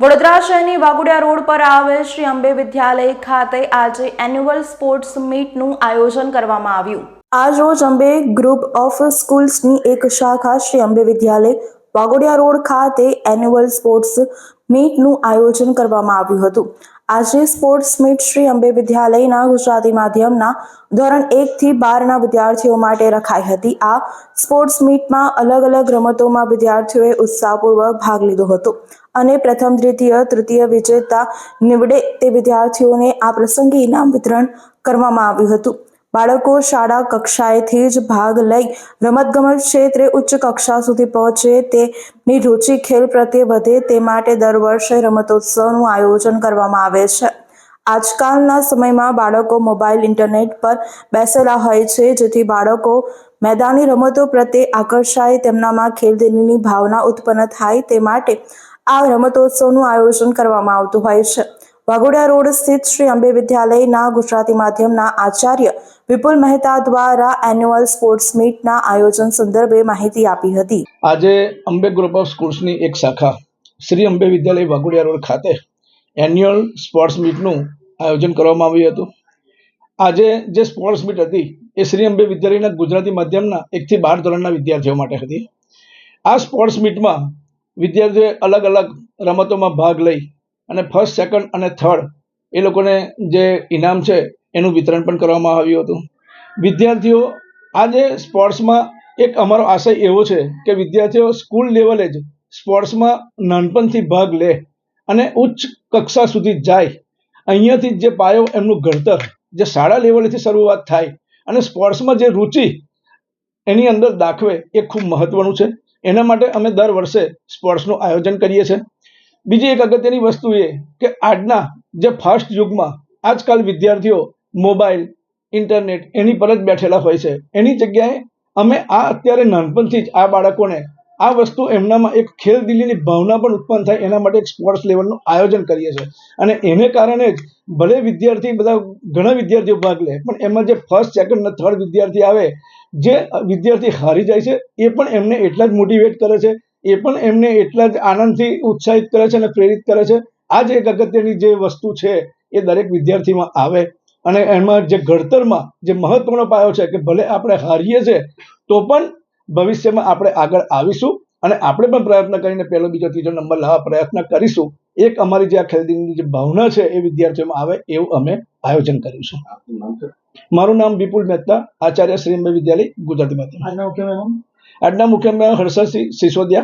વડોદરા શહેરની વાઘોડિયા રોડ પર આવેલ શ્રી અંબે વિદ્યાલય ખાતે આજે એન્યુઅલ સ્પોર્ટ્સ મીટનું આયોજન કરવામાં આવ્યું। આજ રોજ અંબે ગ્રુપ ઓફ સ્કૂલ્સની એક શાખા શ્રી અંબે વિદ્યાલય વાઘોડિયા રોડ ખાતે એન્યુઅલ સ્પોર્ટ્સ મીટનું આયોજન કરવામાં આવ્યું હતું। આજે સ્પોર્ટ્સ મીટ શ્રી અંબે વિદ્યાલયના ગુજરાતી માધ્યમના ધોરણ 1 થી 12ના વિદ્યાર્થીઓ માટે રખાઈ હતી। આ સ્પોર્ટ્સ મીટમાં અલગ અલગ રમતોમાં વિદ્યાર્થીઓએ ઉત્સાહપૂર્વક ભાગ લીધો હતો અને પ્રથમ દ્વિતીય તૃતીય વિજેતા નીવડે તે વિદ્યાર્થીઓને આ પ્રસંગે ઇનામ વિતરણ કરવામાં આવ્યું હતું। બાળકો શાળા કક્ષાએથી જ ભાગ લઈ રમતગમત ક્ષેત્રે ઉચ્ચ કક્ષા સુધી પહોંચે, તેમની રુચિ ખેલ પ્રત્યે વધે તે માટે દર વર્ષે રમતોત્સવનું આયોજન કરવામાં આવે છે। આજકાલના સમયમાં બાળકો મોબાઈલ ઇન્ટરનેટ પર બેસેલા હોય છે, જેથી બાળકો મેદાની રમતો પ્રત્યે આકર્ષાય, તેમનામાં ખેલદિલીની ભાવના ઉત્પન્ન થાય તે માટે આ રમતોત્સવનું આયોજન કરવામાં આવતું હોય છે। વાઘોડિયા રોડ સ્થિત શ્રી અંબે વિદ્યાલયના ગુજરાતી માધ્યમના આચાર્ય વિપુલ મહેતા દ્વારા એન્યુઅલ સ્પોર્ટ્સ મીટના આયોજન સંદર્ભે માહિતી આપી હતી। આજે અંબે ગ્રુપ ઓફ સ્કૂલ્સની એક શાખા શ્રી અંબે વિદ્યાલય વાઘોડિયા રોડ ખાતે એન્યુઅલ સ્પોર્ટ્સ મીટનું આયોજન કરવામાં આવ્યું હતું। આજે જે સ્પોર્ટ્સ મીટ હતી એ શ્રી અંબે વિદ્યાલયના ગુજરાતી માધ્યમના 1 થી 12 ધોરણના વિદ્યાર્થીઓ માટે હતી। આ સ્પોર્ટ્સ મીટમાં વિદ્યાર્થીઓએ અલગ અલગ રમતોમાં ભાગ લઈ અને ફર્સ્ટ, સેકન્ડ અને થર્ડ એ લોકોને જે ઇનામ છે એનું વિતરણ પણ કરવામાં આવ્યું હતું। વિદ્યાર્થીઓ આજે સ્પોર્ટ્સમાં એક અમારો આશય એવો છે કે વિદ્યાર્થીઓ સ્કૂલ લેવલે જ સ્પોર્ટ્સમાં નાનપણથી ભાગ લે અને ઉચ્ચ કક્ષા સુધી જાય। અહીંયાથી જે પાયો એમનું ઘડતર જે શાળા લેવલેથી શરૂઆત થાય અને સ્પોર્ટ્સમાં જે રુચિ એની અંદર દાખવે એ ખૂબ મહત્વનું છે। એના માટે અમે દર વર્ષે સ્પોર્ટ્સનું આયોજન કરીએ છીએ। બીજી એક અગત્યની વસ્તુ એ કે આજના જે ફાસ્ટ યુગમાં આજકાલ વિદ્યાર્થીઓ મોબાઈલ, ઇન્ટરનેટ એની પર જ બેઠેલા હોય છે। એની જગ્યાએ અમે અત્યારે નાનપણથી જ આ બાળકોને આ વસ્તુ એમનામાં એક ખેલદિલીની ભાવના પણ ઉત્પન્ન થાય એના માટે એક સ્પોર્ટ્સ લેવલનું આયોજન કરીએ છીએ અને એને કારણે જ ભલે ઘણા વિદ્યાર્થીઓ ભાગ લે, પણ એમાં જે ફર્સ્ટ, સેકન્ડ અને થર્ડ વિદ્યાર્થી આવે, જે વિદ્યાર્થી હારી જાય છે એ પણ એમને એટલા જ મોટિવેટ કરે છે, એ પણ એમને એટલા જ આનંદથી ઉત્સાહિત કરે છે અને પ્રેરિત કરે છે। આ જ એક અગત્યની જે વસ્તુ છે એ દરેક વિદ્યાર્થીમાં આવે અને એમાં જે ઘડતરમાં જે મહત્વનો પાયો છે કે ભલે આપણે હારીએ છીએ તો પણ ભવિષ્યમાં આપણે આગળ આવીશું અને આપણે પણ પ્રયત્ન કરીને પહેલો, બીજો, ત્રીજો નંબર લાવવા પ્રયત્ન કરીશું। એક અમારી જે આ ખેલદિલીની જે ભાવના છે એ વિદ્યાર્થીઓમાં આવે એવું અમે આયોજન કરીશું। મારું નામ વિપુલ મહેતા, આચાર્ય શ્રી અંબે વિદ્યાલય ગુજરાતી માધ્યમ। આજના મુખ્ય મહેમાન હર્ષદસિંહ સિસોદિયા।